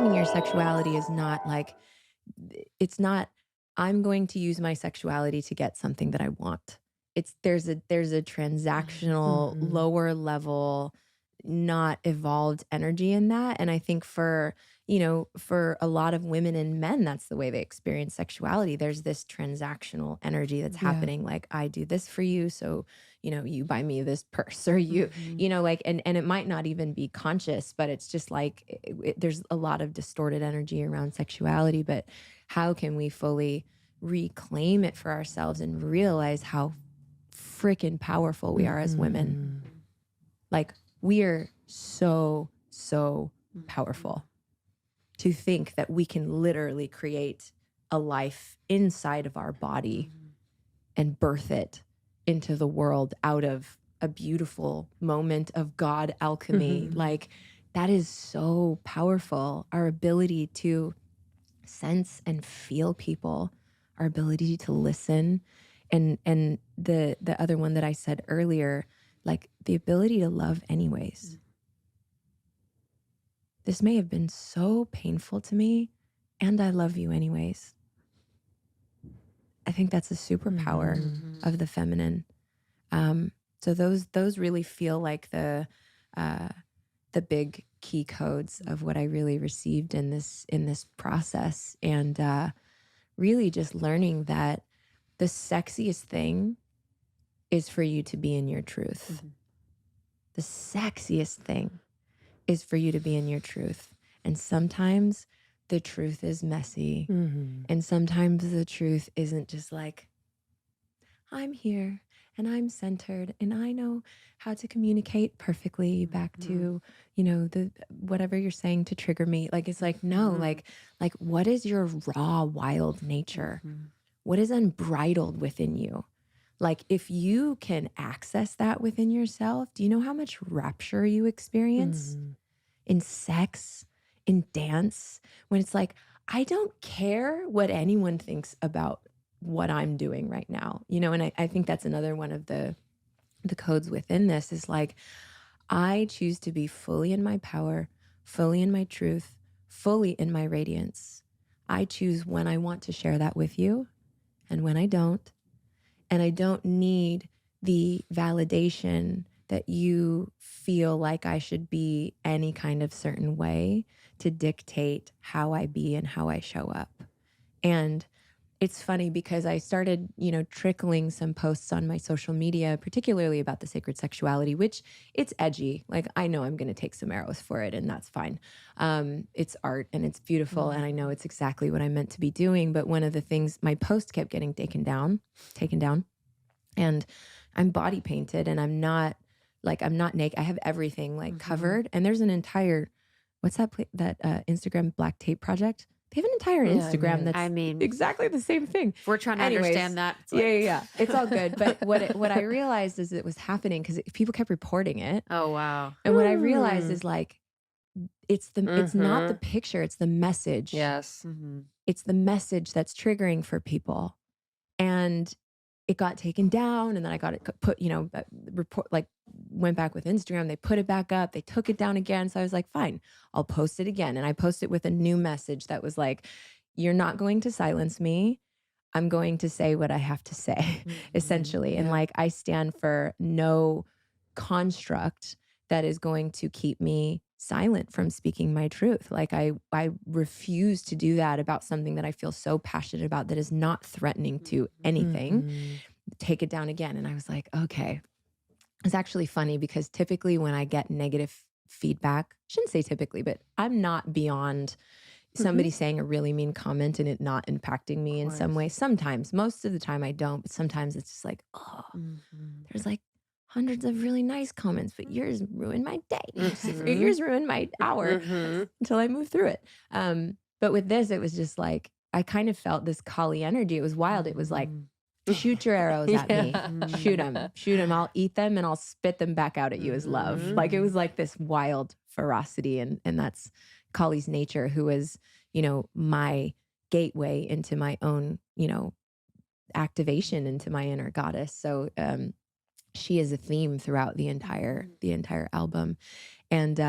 reclaiming your sexuality is not like, it's not, I'm going to use my sexuality to get something that I want. It's there's a transactional, Mhm. lower level, not evolved energy in that. And I think for, for a lot of women and men, that's the way they experience sexuality. There's this transactional energy that's Yeah. happening. Like, I do this for you, so, you buy me this purse, or like, and it might not even be conscious, but it's just like, there's a lot of distorted energy around sexuality. But how can we fully reclaim it for ourselves and realize how freaking powerful we are as women? Like, we are so powerful. To think that we can literally create a life inside of our body and birth it into the world out of a beautiful moment of God alchemy. Like, that is so powerful. Our ability to sense and feel people, our ability to listen, and the other one that I said earlier, like the ability to love anyways. This may have been so painful to me, and I love you anyways. I think that's a superpower of the feminine. So those really feel like the big key codes of what I really received in this process, and really just learning that the sexiest thing is for you to be in your truth. The sexiest thing is for you to be in your truth. And sometimes the truth is messy. And sometimes the truth isn't just like, I'm here and I'm centered and I know how to communicate perfectly back to, the whatever you're saying to trigger me. Like, it's like, no, like what is your raw, wild nature? What is unbridled within you? Like, if you can access that within yourself, do you know how much rapture you experience in sex, in dance, when it's like, I don't care what anyone thinks about what I'm doing right now, and I think that's another one of the codes within this is like, I choose to be fully in my power, fully in my truth, fully in my radiance. I choose when I want to share that with you and when I don't. And I don't need the validation that you feel like I should be any kind of certain way to dictate how I be and how I show up. And it's funny because I started, trickling some posts on my social media, particularly about the sacred sexuality, which it's edgy. Like, I know I'm going to take some arrows for it, and that's fine. It's art and it's beautiful. And I know it's exactly what I'm meant to be doing. But one of the things, my post kept getting taken down, and I'm body painted, and I'm not naked. I have everything like covered. And there's an entire, what's that Instagram Black Tape Project? They have an entire Instagram that's exactly the same thing. If we're trying to understand that, it's like... yeah. It's all good. But what I realized is it was happening because people kept reporting it. Oh, wow. And what I realized is like, it's not the picture, it's the message. Yes. It's the message that's triggering for people. And it got taken down, and then I got it put, report, like, went back with Instagram. They put it back up. They took it down again. So I was like, fine, I'll post it again. And I posted it with a new message that was like, you're not going to silence me. I'm going to say what I have to say, essentially. And like, I stand for no construct that is going to keep me silent from speaking my truth. Like, I refuse to do that about something that I feel so passionate about that is not threatening to anything. Take it down again. And I was like, okay. It's actually funny because typically when I get negative feedback, shouldn't say typically, but I'm not beyond somebody saying a really mean comment and it not impacting me in some way. Sometimes, most of the time I don't, but sometimes it's just like, oh, there's like hundreds of really nice comments, but yours ruined my day. Yours ruined my hour until I move through it. But with this, it was just like, I kind of felt this Kali energy. It was wild. It was like, shoot your arrows at me. Shoot them. I'll eat them and I'll spit them back out at you as love. Like, it was like this wild ferocity. And that's Kali's nature, who is, my gateway into my own, activation into my inner goddess. So, she is a theme throughout the entire album. And,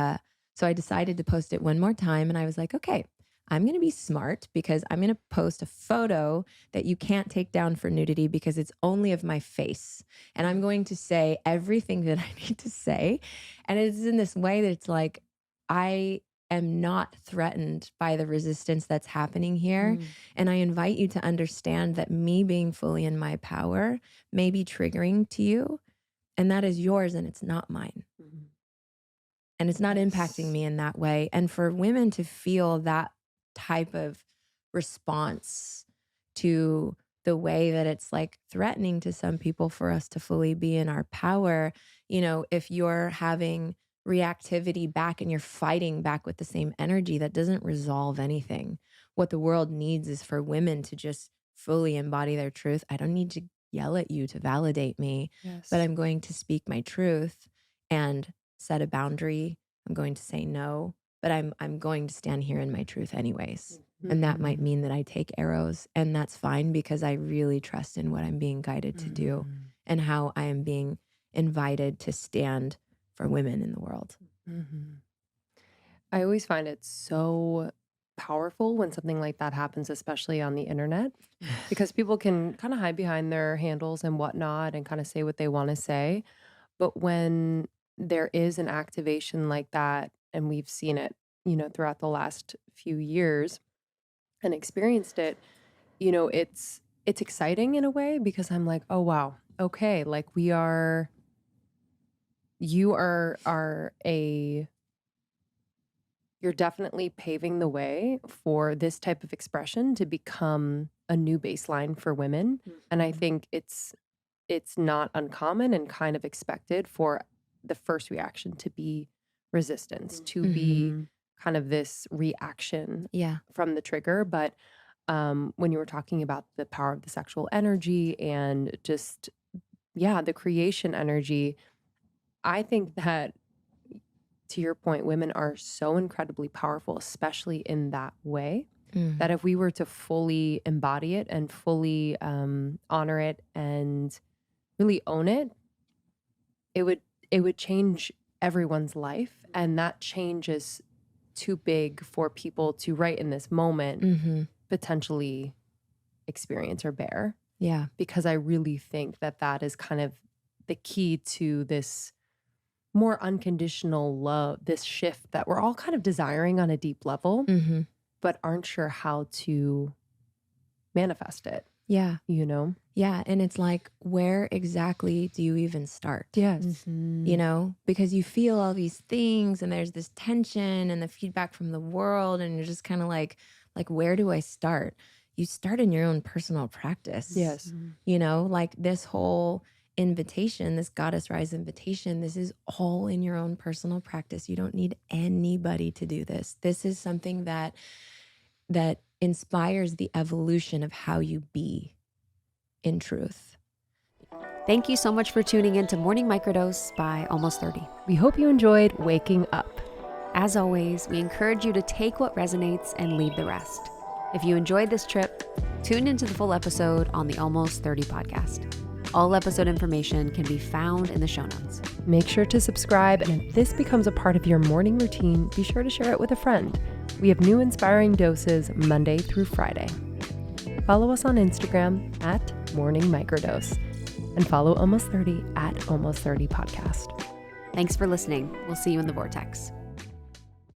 So I decided to post it one more time, and I was like, okay, I'm going to be smart because I'm going to post a photo that you can't take down for nudity because it's only of my face. And I'm going to say everything that I need to say. And it's in this way that it's like, I am not threatened by the resistance that's happening here. And I invite you to understand that me being fully in my power may be triggering to you, and that is yours and it's not mine. And it's not impacting me in that way. And for women to feel that type of response to the way that it's like threatening to some people for us to fully be in our power, you know, if you're having reactivity back and you're fighting back with the same energy, that doesn't resolve anything. What the world needs is for women to just fully embody their truth. I don't need to yell at you to validate me, but I'm going to speak my truth and set a boundary. I'm going to say no, but I'm going to stand here in my truth anyways. And that might mean that I take arrows, and that's fine because I really trust in what I'm being guided to do and how I am being invited to stand for women in the world. I always find it so powerful when something like that happens, especially on the internet, because people can kind of hide behind their handles and whatnot and kind of say what they want to say. But when there is an activation like that, and we've seen it, you know, throughout the last few years and experienced it, you know, it's exciting in a way because I'm like, oh, wow. Okay. Like you're definitely paving the way for this type of expression to become a new baseline for women. And I think it's not uncommon and kind of expected for the first reaction to be resistance, to be kind of this reaction from the trigger. But when you were talking about the power of the sexual energy and just, the creation energy, I think that, to your point, women are so incredibly powerful, especially in that way, that if we were to fully embody it and fully honor it and really own it, it would change everyone's life. And that change is too big for people to, right in this moment, potentially experience or bear. Yeah. Because I really think that is kind of the key to this more unconditional love, this shift that we're all kind of desiring on a deep level, but aren't sure how to manifest it. Yeah. You know? Yeah. And it's like, where exactly do you even start? Yes. You know, because you feel all these things and there's this tension and the feedback from the world, and you're just kind of like, where do I start? You start in your own personal practice. Yes. You know, like this whole invitation, this Goddess Rise invitation, this is all in your own personal practice. You don't need anybody to do this. This is something that inspires the evolution of how you be in truth. Thank you so much for tuning in to Morning Microdose by Almost 30. We hope you enjoyed waking up. As always, we encourage you to take what resonates and leave the rest. If you enjoyed this trip, tune into the full episode on the Almost 30 podcast. All episode information can be found in the show notes. Make sure to subscribe, and if this becomes a part of your morning routine, be sure to share it with a friend. We have new inspiring doses Monday through Friday. Follow us on Instagram at Morning Microdose, and follow Almost 30 at Almost 30 Podcast. Thanks for listening. We'll see you in the vortex.